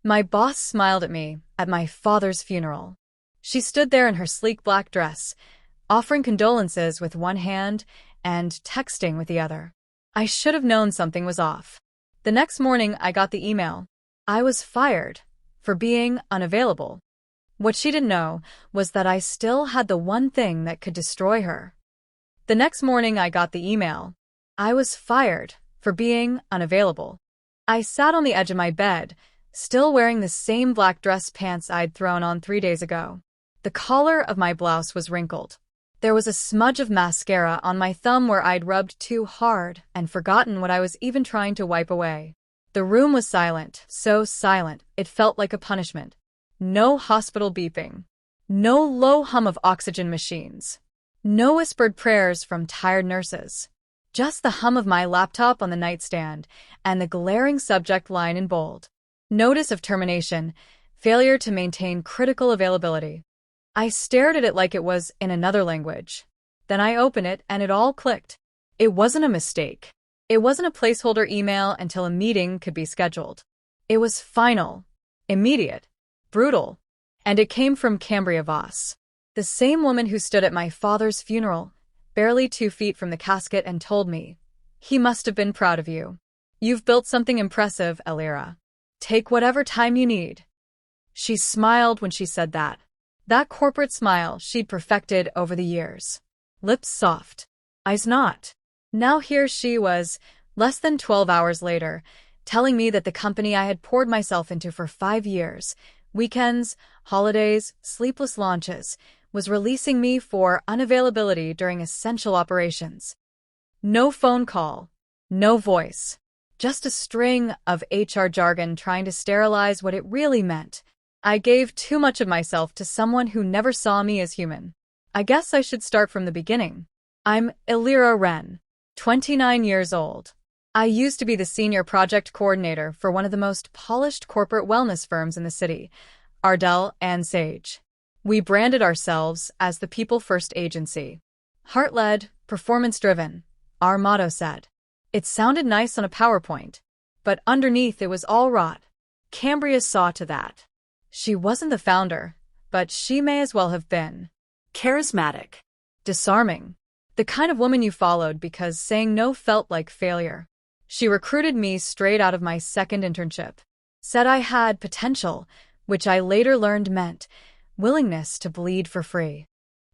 My boss smiled at me at my father's funeral. She stood there in her sleek black dress, offering condolences with one hand and texting with the other. I should have known something was off. The next morning, I got the email. I was fired for being unavailable. What she didn't know was that I still had the one thing that could destroy her. The next morning, I got the email. I was fired for being unavailable. I sat on the edge of my bed, still wearing the same black dress pants I'd thrown on 3 days ago. The collar of my blouse was wrinkled. There was a smudge of mascara on my thumb where I'd rubbed too hard and forgotten what I was even trying to wipe away. The room was silent, so silent it felt like a punishment. No hospital beeping. No low hum of oxygen machines. No whispered prayers from tired nurses. Just the hum of my laptop on the nightstand and the glaring subject line in bold. Notice of termination, failure to maintain critical availability. I stared at it like it was in another language. Then I opened it and it all clicked. It wasn't a mistake. It wasn't a placeholder email until a meeting could be scheduled. It was final, immediate, brutal, and it came from Cambria Voss, the same woman who stood at my father's funeral, barely 2 feet from the casket, and told me, "He must have been proud of you. You've built something impressive, Elira. Take whatever time you need." She smiled when she said that. That corporate smile she'd perfected over the years. Lips soft, eyes not. Now here she was, less than 12 hours later, telling me that the company I had poured myself into for 5 years, weekends, holidays, sleepless launches, was releasing me for unavailability during essential operations. No phone call, no voice, just a string of HR jargon trying to sterilize what it really meant. I gave too much of myself to someone who never saw me as human. I guess I should start from the beginning. I'm Elira Wren, 29 years old. I used to be the senior project coordinator for one of the most polished corporate wellness firms in the city, Ardell and Sage. We branded ourselves as the People First Agency. Heart-led, performance-driven, our motto said. It sounded nice on a PowerPoint, but underneath it was all rot. Cambria saw to that. She wasn't the founder, but she may as well have been. Charismatic. Disarming. The kind of woman you followed because saying no felt like failure. She recruited me straight out of my second internship. Said I had potential, which I later learned meant willingness to bleed for free.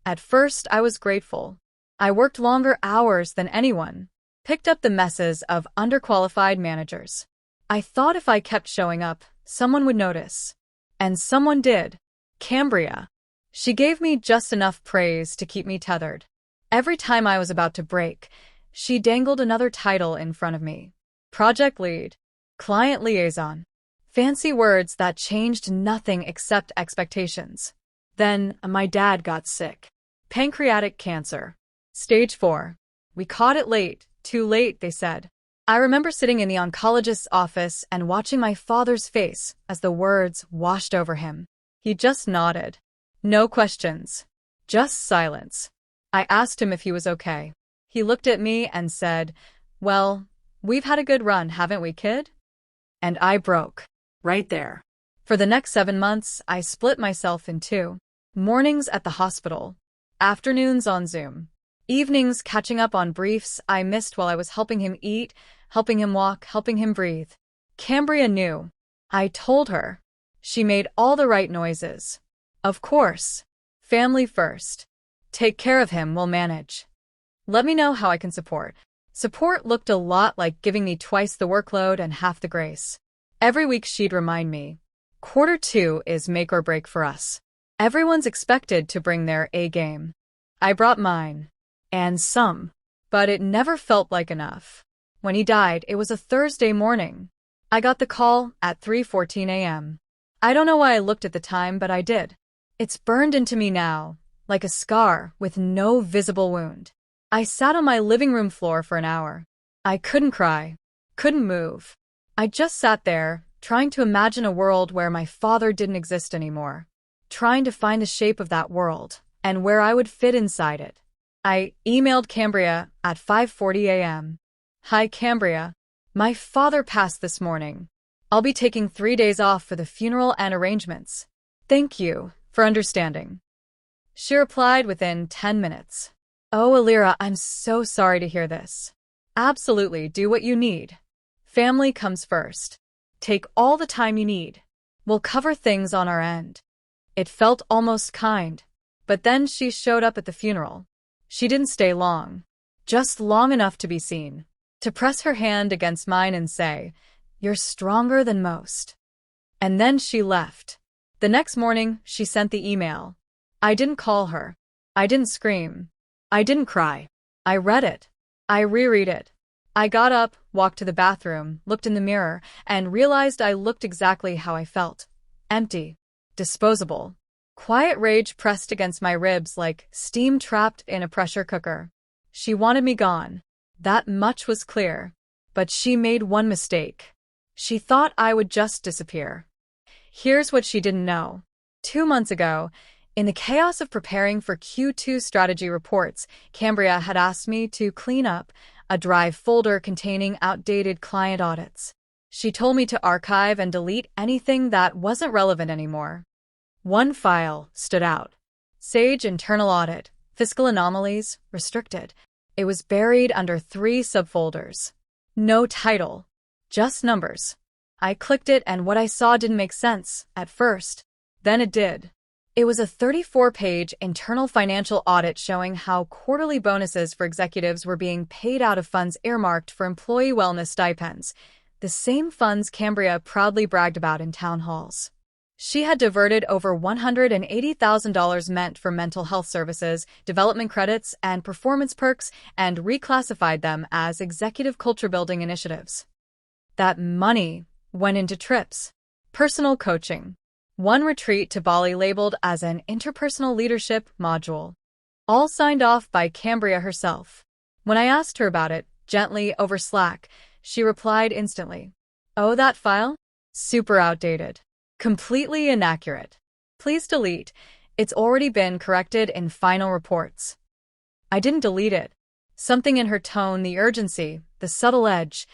At first, I was grateful. I worked longer hours than anyone. Picked up the messes of underqualified managers. I thought if I kept showing up, someone would notice. And someone did. Cambria. She gave me just enough praise to keep me tethered. Every time I was about to break, she dangled another title in front of me. Project lead. Client liaison. Fancy words that changed nothing except expectations. Then, my dad got sick. Pancreatic cancer. Stage 4. We caught it late. Too late, they said. I remember sitting in the oncologist's office and watching my father's face as the words washed over him. He just nodded. No questions. Just silence. I asked him if he was okay. He looked at me and said, "Well, we've had a good run, haven't we, kid?" And I broke. Right there. For the next 7 months, I split myself in two. Mornings at the hospital. Afternoons on Zoom. Evenings catching up on briefs I missed while I was helping him eat, helping him walk, helping him breathe. Cambria knew. I told her. She made all the right noises. Of course. Family first. Take care of him, we'll manage. Let me know how I can support. Support looked a lot like giving me twice the workload and half the grace. Every week she'd remind me. Q2 is make or break for us. Everyone's expected to bring their A game. I brought mine. And some. But it never felt like enough. When he died, it was a Thursday morning. I got the call at 3:14 a.m. I don't know why I looked at the time, but I did. It's burned into me now, like a scar with no visible wound. I sat on my living room floor for an hour. I couldn't cry, couldn't move. I just sat there, trying to imagine a world where my father didn't exist anymore. Trying to find the shape of that world, and where I would fit inside it. I emailed Cambria at 5:40 a.m. Hi, Cambria. My father passed this morning. I'll be taking 3 days off for the funeral and arrangements. Thank you for understanding. She replied within 10 minutes. Oh, Alira, I'm so sorry to hear this. Absolutely, do what you need. Family comes first. Take all the time you need. We'll cover things on our end. It felt almost kind. But then she showed up at the funeral. She didn't stay long. Just long enough to be seen. To press her hand against mine and say, "You're stronger than most." And then she left. The next morning, she sent the email. I didn't call her. I didn't scream. I didn't cry. I read it. I reread it. I got up, walked to the bathroom, looked in the mirror, and realized I looked exactly how I felt. Empty. Disposable. Quiet rage pressed against my ribs like steam trapped in a pressure cooker. She wanted me gone. That much was clear. But she made one mistake. She thought I would just disappear. Here's what she didn't know. 2 months ago, in the chaos of preparing for Q2 strategy reports, Cambria had asked me to clean up a Drive folder containing outdated client audits. She told me to archive and delete anything that wasn't relevant anymore. One file stood out. Sage Internal Audit, Fiscal Anomalies, Restricted. It was buried under 3 subfolders. No title. Just numbers. I clicked it and what I saw didn't make sense at first. Then it did. It was a 34-page internal financial audit showing how quarterly bonuses for executives were being paid out of funds earmarked for employee wellness stipends, the same funds Cambria proudly bragged about in town halls. She had diverted over $180,000 meant for mental health services, development credits, and performance perks and reclassified them as executive culture-building initiatives. That money went into trips, personal coaching, one retreat to Bali labeled as an interpersonal leadership module, all signed off by Cambria herself. When I asked her about it, gently over Slack, she replied instantly, "Oh, that file? Super outdated. Completely inaccurate. Please delete. It's already been corrected in final reports." I didn't delete it. Something in her tone, the urgency, the subtle edge.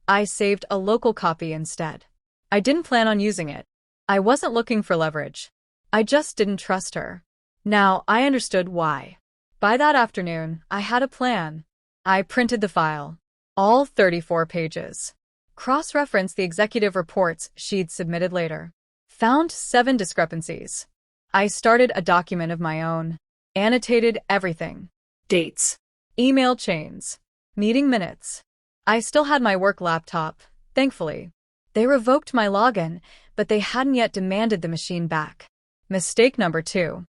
I saved a local copy instead. I didn't plan on using it. I wasn't looking for leverage. I just didn't trust her. Now, I understood why. By that afternoon, I had a plan. I printed the file. All 34 pages. Cross-referenced the executive reports she'd submitted later. Found 7 discrepancies. I started a document of my own. Annotated everything. Dates. Email chains. Meeting minutes. I still had my work laptop, thankfully. They revoked my login, but they hadn't yet demanded the machine back. Mistake number 2.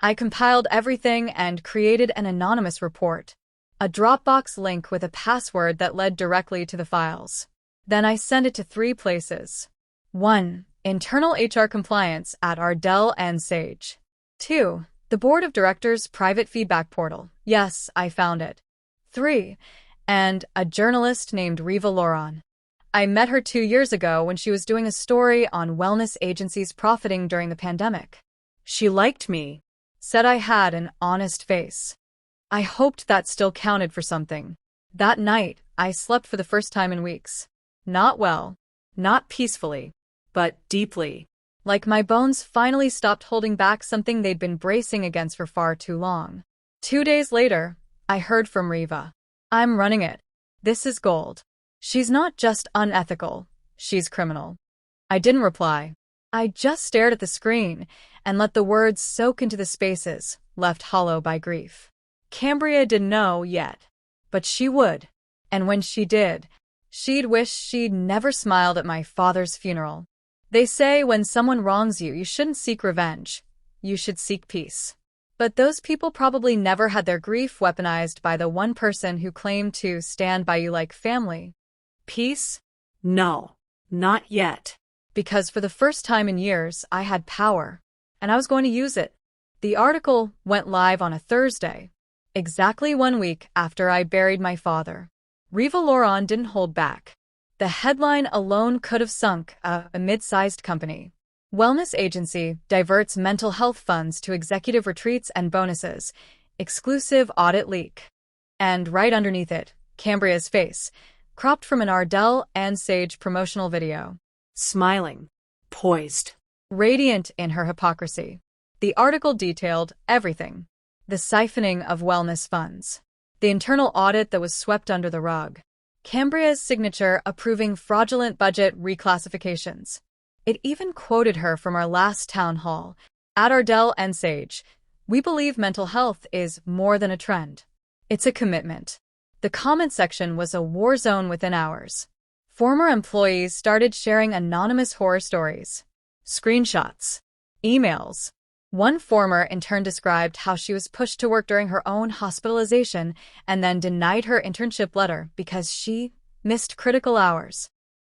I compiled everything and created an anonymous report. A Dropbox link with a password that led directly to the files. Then I sent it to 3 places. 1. Internal HR compliance at Ardell and Sage. 2. The Board of Directors private feedback portal. Yes, I found it. 3. And a journalist named Riva Loron. I met her 2 years ago when she was doing a story on wellness agencies profiting during the pandemic. She liked me, said I had an honest face. I hoped that still counted for something. That night, I slept for the first time in weeks. Not well, not peacefully, but deeply. Like my bones finally stopped holding back something they'd been bracing against for far too long. 2 days later, I heard from Riva. "I'm running it. This is gold. She's not just unethical, she's criminal." I didn't reply. I just stared at the screen and let the words soak into the spaces, left hollow by grief. Cambria didn't know yet, but she would. And when she did, she'd wish she'd never smiled at my father's funeral. They say when someone wrongs you, you shouldn't seek revenge. You should seek peace. But those people probably never had their grief weaponized by the one person who claimed to stand by you like family. Peace? No, not yet. Because for the first time in years, I had power, and I was going to use it. The article went live on a Thursday, exactly 1 week after I buried my father. Riva Loron didn't hold back. The headline alone could have sunk a mid-sized company. Wellness agency diverts mental health funds to executive retreats and bonuses. Exclusive audit leak. And right underneath it, Cambria's face, cropped from an Ardell and Sage promotional video. smiling, poised. Radiant in her hypocrisy. The article detailed everything. The siphoning of wellness funds. The internal audit that was swept under the rug. Cambria's signature approving fraudulent budget reclassifications. It even quoted her from our last town hall. At Ardell and Sage, we believe mental health is more than a trend. It's a commitment. The comment section was a war zone within hours. Former employees started sharing anonymous horror stories. Screenshots. Emails. One former intern described how she was pushed to work during her own hospitalization and then denied her internship letter because she missed critical hours.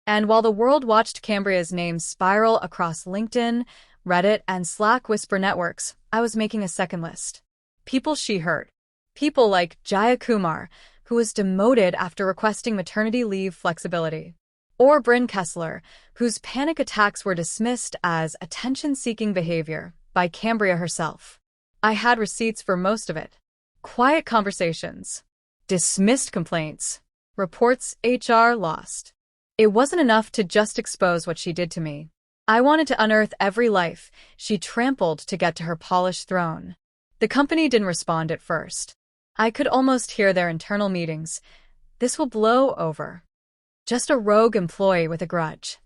And while the world watched Cambria's name spiral across LinkedIn, Reddit, and Slack whisper networks, I was making a second list. People she hurt. People like Jaya Kumar, who was demoted after requesting maternity leave flexibility. Or Bryn Kessler, whose panic attacks were dismissed as attention-seeking behavior by Cambria herself. I had receipts for most of it. Quiet conversations. Dismissed complaints. Reports HR lost. It wasn't enough to just expose what she did to me. I wanted to unearth every life she trampled to get to her polished throne. The company didn't respond at first. I could almost hear their internal meetings. This will blow over. Just a rogue employee with a grudge.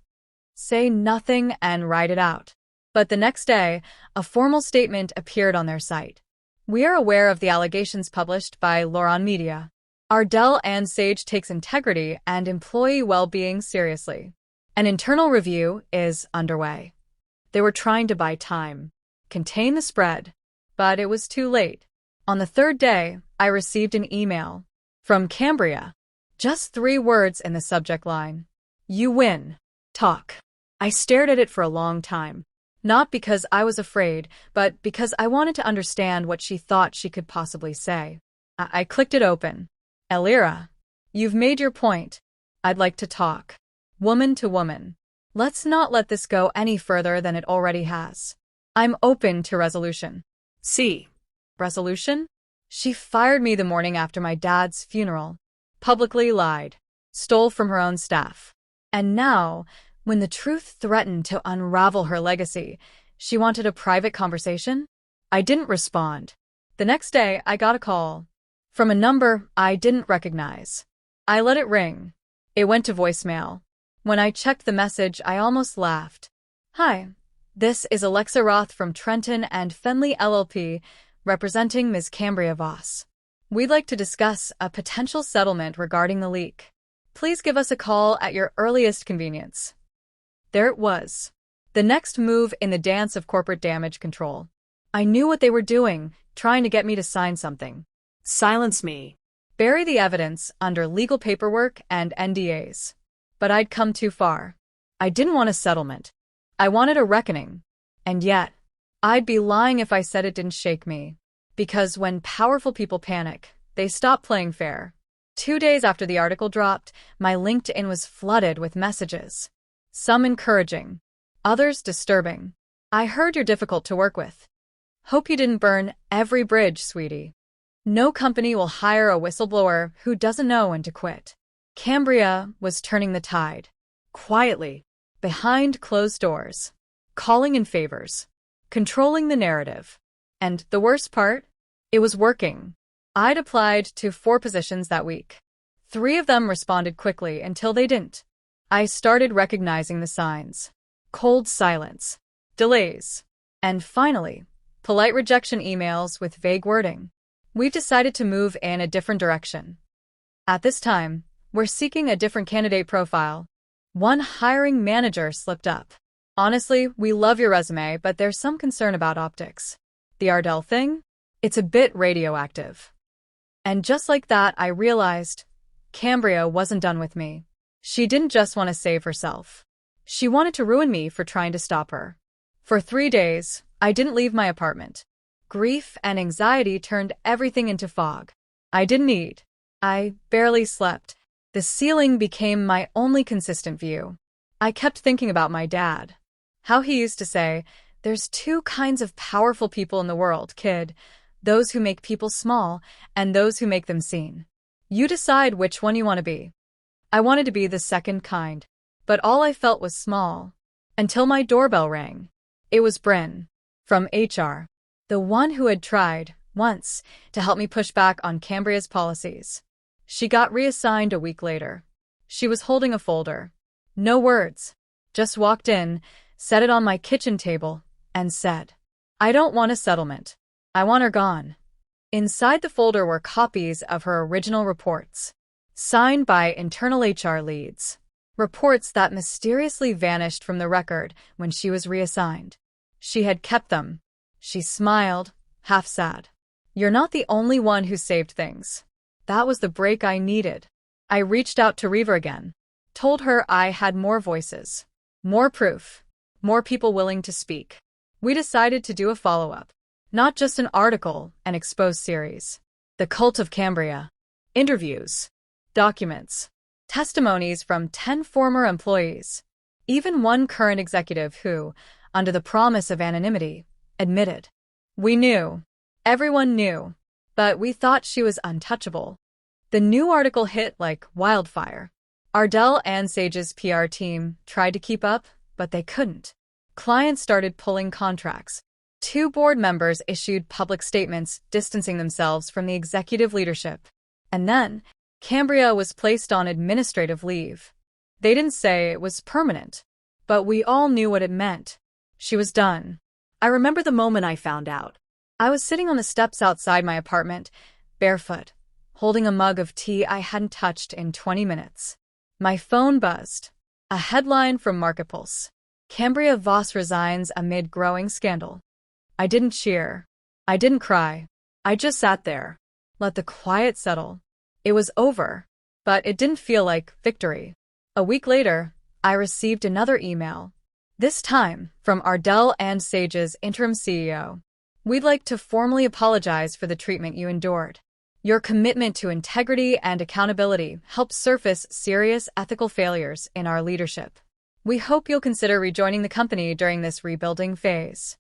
Say nothing and write it out. But the next day, a formal statement appeared on their site. We are aware of the allegations published by Lauron Media. Ardell and Sage takes integrity and employee well-being seriously. An internal review is underway. They were trying to buy time, contain the spread, but it was too late. On the third day, I received an email from Cambria. Just 3 words in the subject line. You win. Talk. I stared at it for a long time. Not because I was afraid, but because I wanted to understand what she thought she could possibly say. I clicked it open. Elira, you've made your point. I'd like to talk. Woman to woman. Let's not let this go any further than it already has. I'm open to resolution. C. Resolution? She fired me the morning after my dad's funeral. Publicly lied. Stole from her own staff. And now, when the truth threatened to unravel her legacy, she wanted a private conversation? I didn't respond. The next day, I got a call. From a number I didn't recognize. I let it ring. It went to voicemail. When I checked the message, I almost laughed. Hi, this is Alexa Roth from Trenton and Fenley LLP, representing Ms. Cambria Voss. We'd like to discuss a potential settlement regarding the leak. Please give us a call at your earliest convenience. There it was. The next move in the dance of corporate damage control. I knew what they were doing, trying to get me to sign something. Silence me. Bury the evidence under legal paperwork and NDAs. But I'd come too far. I didn't want a settlement. I wanted a reckoning. And yet, I'd be lying if I said it didn't shake me. Because when powerful people panic, they stop playing fair. 2 days after the article dropped, my LinkedIn was flooded with messages. Some encouraging, others disturbing. I heard you're difficult to work with. Hope you didn't burn every bridge, sweetie. No company will hire a whistleblower who doesn't know when to quit. Cambria was turning the tide. Quietly, behind closed doors. Calling in favors. Controlling the narrative. And the worst part? It was working. I'd applied to 4 positions that week. 3 of them responded quickly until they didn't. I started recognizing the signs. Cold silence. Delays. And finally, polite rejection emails with vague wording. We've decided to move in a different direction. At this time, we're seeking a different candidate profile. One hiring manager slipped up. Honestly, we love your resume, but there's some concern about optics. The Ardell thing? It's a bit radioactive. And just like that, I realized Cambria wasn't done with me. She didn't just want to save herself. She wanted to ruin me for trying to stop her. For 3 days, I didn't leave my apartment. Grief and anxiety turned everything into fog. I didn't eat. I barely slept. The ceiling became my only consistent view. I kept thinking about my dad. How he used to say, there's 2 kinds of powerful people in the world, kid. Those who make people small and those who make them seen. You decide which one you want to be. I wanted to be the second kind. but all I felt was small. Until my doorbell rang. It was Bryn, from HR, the one who had tried, once, to help me push back on Cambria's policies. She got reassigned a week later. She was holding a folder. No words. Just walked in, set it on my kitchen table, and said, "I don't want a settlement. I want her gone." Inside the folder were copies of her original reports, signed by internal HR leads. Reports that mysteriously vanished from the record when she was reassigned. She had kept them. She smiled, half sad. "You're not the only one who saved things." That was the break I needed. I reached out to Reaver again. Told her I had more voices. More proof. More people willing to speak. We decided to do a follow-up. Not just an article, an exposed series. The Cult of Cambria. Interviews. Documents. Testimonies from 10 former employees. Even one current executive who, under the promise of anonymity, admitted. We knew. Everyone knew. But we thought she was untouchable. The new article hit like wildfire. Ardell and Sage's PR team tried to keep up, but they couldn't. Clients started pulling contracts. 2 board members issued public statements distancing themselves from the executive leadership. And then, Cambria was placed on administrative leave. They didn't say it was permanent, but we all knew what it meant. She was done. I remember the moment I found out. I was sitting on the steps outside my apartment, barefoot, holding a mug of tea I hadn't touched in 20 minutes. My phone buzzed. A headline from Marketpulse. Cambria Voss resigns amid growing scandal. I didn't cheer. I didn't cry. I just sat there. Let the quiet settle. It was over, but it didn't feel like victory. A week later, I received another email. This time, from Ardell and Sage's interim CEO. "We'd like to formally apologize for the treatment you endured. Your commitment to integrity and accountability helped surface serious ethical failures in our leadership. We hope you'll consider rejoining the company during this rebuilding phase."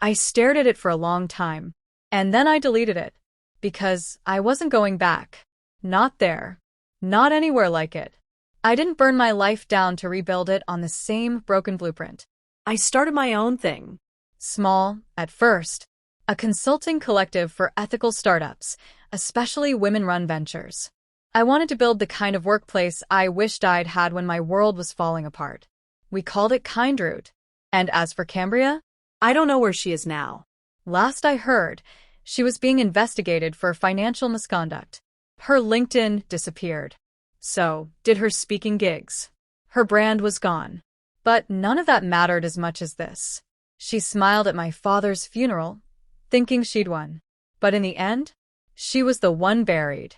I stared at it for a long time, and then I deleted it, because I wasn't going back. Not there. Not anywhere like it. I didn't burn my life down to rebuild it on the same broken blueprint. I started my own thing. Small, at first. A consulting collective for ethical startups, especially women-run ventures. I wanted to build the kind of workplace I wished I'd had when my world was falling apart. We called it Kindroot. And as for Cambria, I don't know where she is now. Last I heard, she was being investigated for financial misconduct. Her LinkedIn disappeared. So did her speaking gigs. Her brand was gone. But none of that mattered as much as this. She smiled at my father's funeral, thinking she'd won. But in the end, she was the one buried.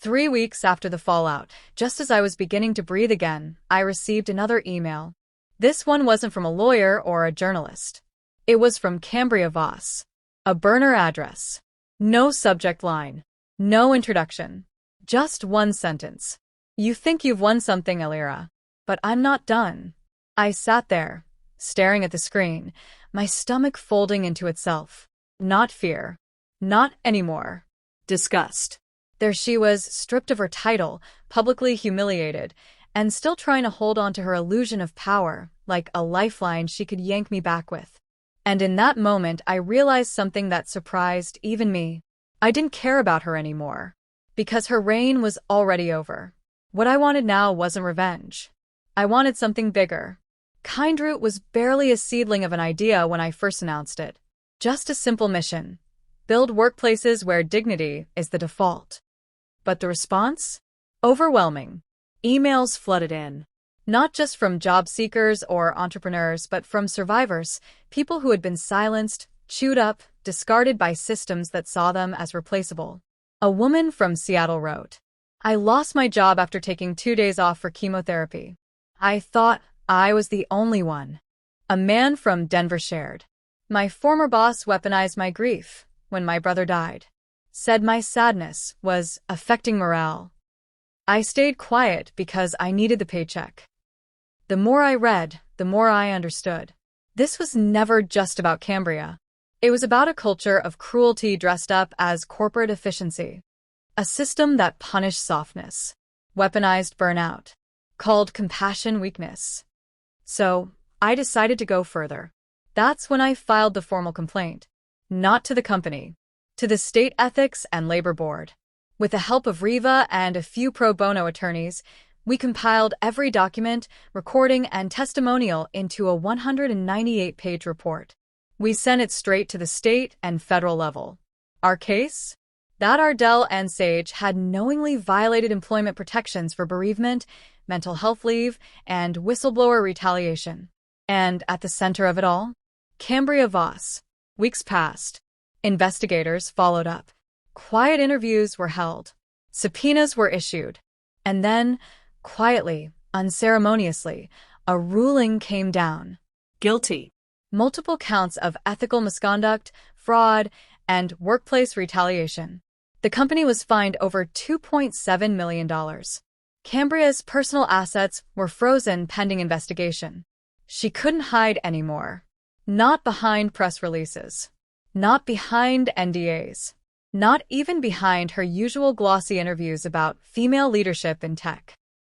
3 weeks after the fallout, just as I was beginning to breathe again, I received another email. This one wasn't from a lawyer or a journalist. It was from Cambria Voss. A burner address. No subject line. No introduction. Just one sentence. "You think you've won something, Elira. But I'm not done." I sat there, staring at the screen, my stomach folding into itself. Not fear. Not anymore. Disgust. There she was, stripped of her title, publicly humiliated, and still trying to hold on to her illusion of power, like a lifeline she could yank me back with. And in that moment, I realized something that surprised even me. I didn't care about her anymore. Because her reign was already over. What I wanted now wasn't revenge. I wanted something bigger. Kindroot was barely a seedling of an idea when I first announced it. Just a simple mission. Build workplaces where dignity is the default. But the response? Overwhelming. Emails flooded in. Not just from job seekers or entrepreneurs, but from survivors, people who had been silenced, chewed up, discarded by systems that saw them as replaceable. A woman from Seattle wrote, "I lost my job after taking 2 days off for chemotherapy. I thought I was the only one." A man from Denver shared, "My former boss weaponized my grief when my brother died. Said my sadness was affecting morale. I stayed quiet because I needed the paycheck." The more I read, the more I understood. This was never just about Cambria. It was about a culture of cruelty dressed up as corporate efficiency. A system that punished softness, weaponized burnout, called compassion weakness. So, I decided to go further. That's when I filed the formal complaint. Not to the company, to the State Ethics and Labor Board. With the help of Riva and a few pro bono attorneys, we compiled every document, recording, and testimonial into a 198-page report. We sent it straight to the state and federal level. Our case? That Ardell and Sage had knowingly violated employment protections for bereavement, mental health leave, and whistleblower retaliation. And at the center of it all? Cambria Voss. Weeks passed. Investigators followed up. Quiet interviews were held. Subpoenas were issued. And then, quietly, unceremoniously, a ruling came down. Guilty. Multiple counts of ethical misconduct, fraud, and workplace retaliation. The company was fined over $2.7 million. Cambria's personal assets were frozen pending investigation. She couldn't hide anymore. Not behind press releases. Not behind NDAs. Not even behind her usual glossy interviews about female leadership in tech.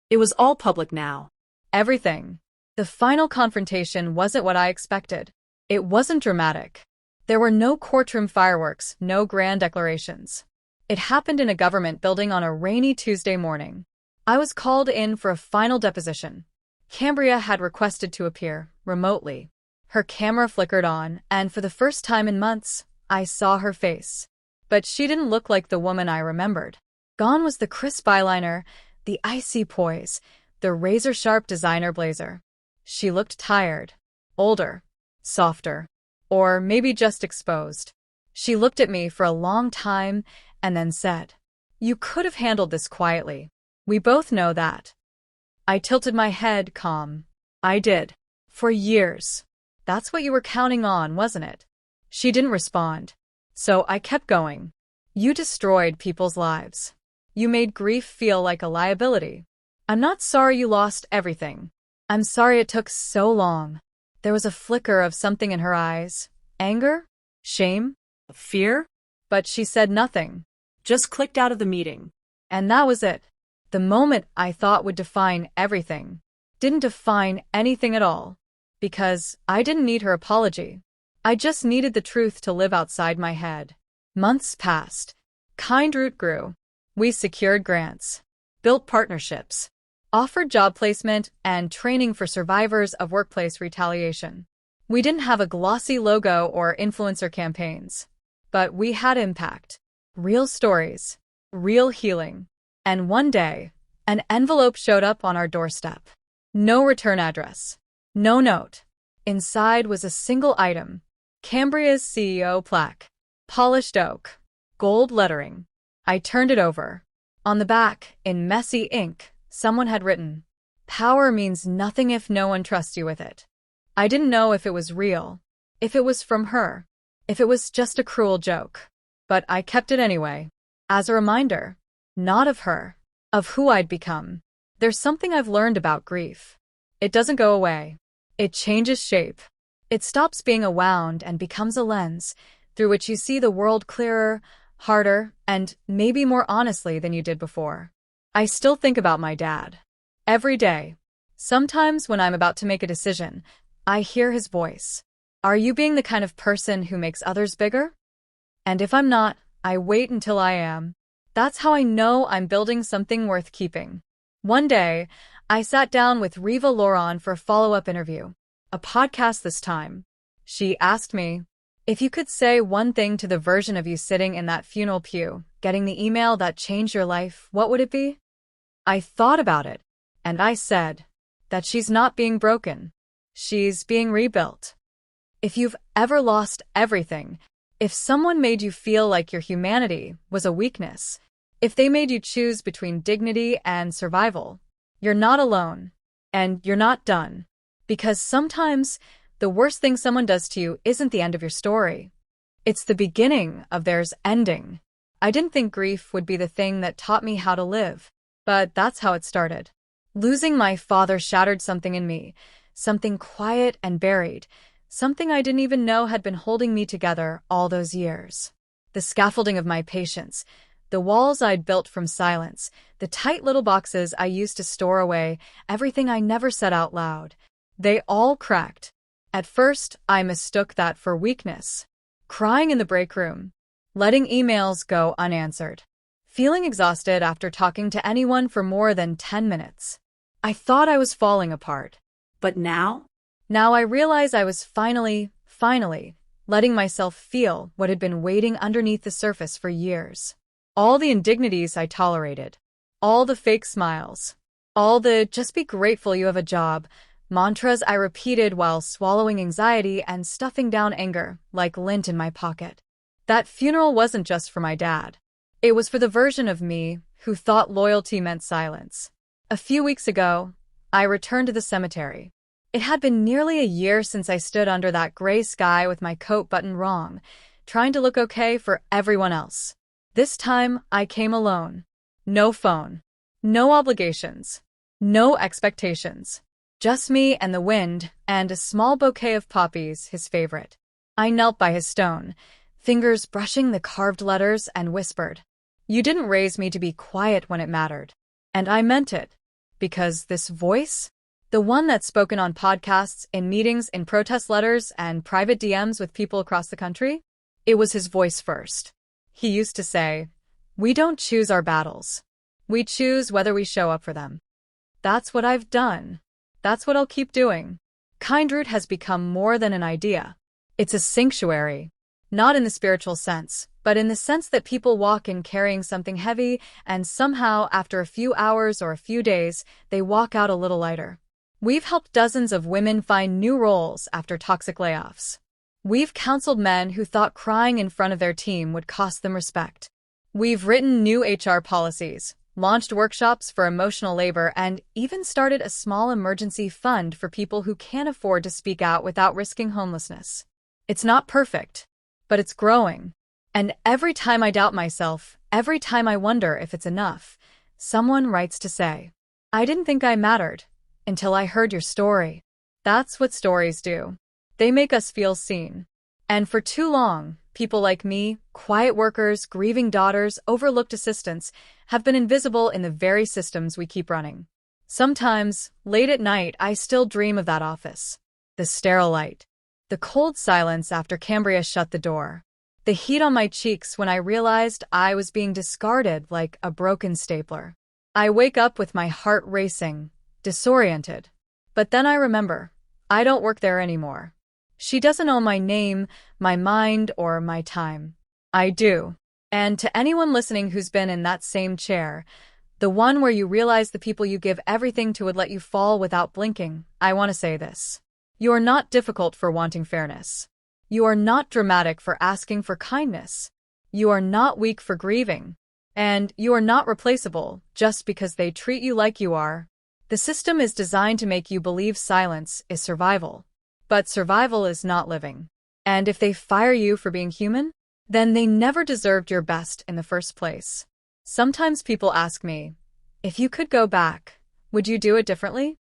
It was all public now. Everything. The final confrontation wasn't what I expected. It wasn't dramatic. There were no courtroom fireworks, no grand declarations. It happened in a government building on a rainy Tuesday morning. I was called in for a final deposition. Cambria had requested to appear, remotely. Her camera flickered on, and for the first time in months, I saw her face. But she didn't look like the woman I remembered. Gone was the crisp eyeliner, the icy poise, the razor-sharp designer blazer. She looked tired, older, softer, or maybe just exposed. She looked at me for a long time and then said, "You could have handled this quietly. We both know that." I tilted my head, calm. "I did. For years. That's what you were counting on, wasn't it?" She didn't respond. So I kept going. "You destroyed people's lives. You made grief feel like a liability. I'm not sorry you lost everything. I'm sorry it took so long." There was a flicker of something in her eyes. Anger? Shame? Fear? But she said nothing. Just clicked out of the meeting. And that was it. The moment I thought would define everything didn't define anything at all. Because I didn't need her apology. I just needed the truth to live outside my head. Months passed. Kind Root grew. We secured grants, built partnerships, offered job placement and training for survivors of workplace retaliation. We didn't have a glossy logo or influencer campaigns, but we had impact. Real stories, real healing. And one day, an envelope showed up on our doorstep. No return address. No note. Inside was a single item. Cambria's CEO plaque. Polished oak. Gold lettering. I turned it over. On the back, in messy ink, someone had written, "Power means nothing if no one trusts you with it." I didn't know if it was real, if it was from her, if it was just a cruel joke. But I kept it anyway. As a reminder. Not of her. Of who I'd become. There's something I've learned about grief. It doesn't go away. It changes shape. It stops being a wound and becomes a lens through which you see the world clearer, harder, and maybe more honestly than you did before. I still think about my dad. Every day. Sometimes when I'm about to make a decision, I hear his voice. "Are you being the kind of person who makes others bigger?" And if I'm not, I wait until I am. That's how I know I'm building something worth keeping. One day, I sat down with Riva Loron for a follow-up interview. A podcast this time. She asked me, "If you could say one thing to the version of you sitting in that funeral pew, getting the email that changed your life, what would it be?" I thought about it, and I said that she's not being broken. She's being rebuilt. If you've ever lost everything, if someone made you feel like your humanity was a weakness, if they made you choose between dignity and survival, you're not alone, and you're not done. Because sometimes the worst thing someone does to you isn't the end of your story. It's the beginning of theirs ending. I didn't think grief would be the thing that taught me how to live, but that's how it started. Losing my father shattered something in me, something quiet and buried, something I didn't even know had been holding me together all those years. The scaffolding of my patience, The walls I'd built from silence, the tight little boxes I used to store away, everything I never said out loud. They all cracked. At first, I mistook that for weakness. Crying in the break room. Letting emails go unanswered. Feeling exhausted after talking to anyone for more than 10 minutes. I thought I was falling apart. But now? Now I realize I was finally, letting myself feel what had been waiting underneath the surface for years. All the indignities I tolerated. All the fake smiles. All the "just be grateful you have a job" mantras I repeated while swallowing anxiety and stuffing down anger like lint in my pocket. That funeral wasn't just for my dad. It was for the version of me who thought loyalty meant silence. A few weeks ago, I returned to the cemetery. It had been nearly a year since I stood under that gray sky with my coat buttoned wrong, trying to look okay for everyone else. This time, I came alone. No phone. No obligations. No expectations. Just me and the wind, and a small bouquet of poppies, his favorite. I knelt by his stone, fingers brushing the carved letters, and whispered, "You didn't raise me to be quiet when it mattered." And I meant it. Because this voice, the one that's spoken on podcasts, in meetings, in protest letters, and private DMs with people across the country, it was his voice first. He used to say, "We don't choose our battles. We choose whether we show up for them." That's what I've done. That's what I'll keep doing. Kindroot has become more than an idea. It's a sanctuary. Not in the spiritual sense, but in the sense that people walk in carrying something heavy, and somehow, after a few hours or a few days, they walk out a little lighter. We've helped dozens of women find new roles after toxic layoffs. We've counseled men who thought crying in front of their team would cost them respect. We've written new HR policies, launched workshops for emotional labor, and even started a small emergency fund for people who can't afford to speak out without risking homelessness. It's not perfect, but it's growing. And every time I doubt myself, every time I wonder if it's enough, someone writes to say, "I didn't think I mattered until I heard your story." That's what stories do. They make us feel seen. And for too long, people like me, quiet workers, grieving daughters, overlooked assistants, have been invisible in the very systems we keep running. Sometimes, late at night, I still dream of that office. The sterile light. The cold silence after Cambria shut the door. The heat on my cheeks when I realized I was being discarded like a broken stapler. I wake up with my heart racing, disoriented. But then I remember, I don't work there anymore. She doesn't own my name, my mind, or my time. I do. And to anyone listening who's been in that same chair, the one where you realize the people you give everything to would let you fall without blinking, I want to say this. You are not difficult for wanting fairness. You are not dramatic for asking for kindness. You are not weak for grieving. And you are not replaceable just because they treat you like you are. The system is designed to make you believe silence is survival. But survival is not living. And if they fire you for being human, then they never deserved your best in the first place. Sometimes people ask me, if you could go back, would you do it differently?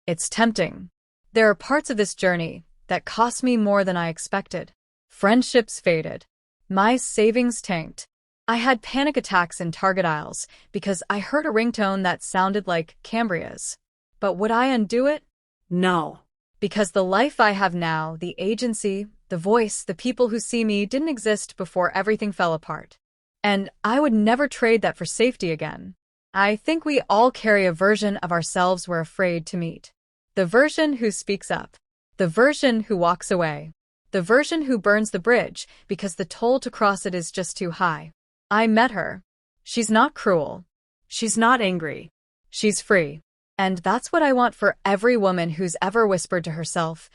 It's tempting. There are parts of this journey that cost me more than I expected. Friendships faded. My savings tanked. I had panic attacks in Target aisles because I heard a ringtone that sounded like Cambria's. But would I undo it? No. Because the life I have now, the agency, the voice, the people who see me didn't exist before everything fell apart. And I would never trade that for safety again. I think we all carry a version of ourselves we're afraid to meet. The version who speaks up. The version who walks away. The version who burns the bridge because the toll to cross it is just too high. I met her. She's not cruel. She's not angry. She's free. And that's what I want for every woman who's ever whispered to herself,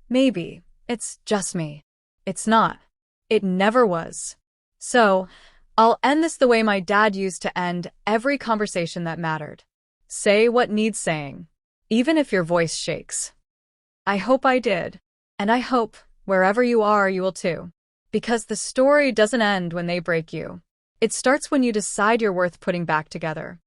maybe it's just me. It's not. It never was. So, I'll end this the way my dad used to end every conversation that mattered. Say what needs saying, even if your voice shakes. I hope I did. And I hope, wherever you are, you will too. Because the story doesn't end when they break you. It starts when you decide you're worth putting back together.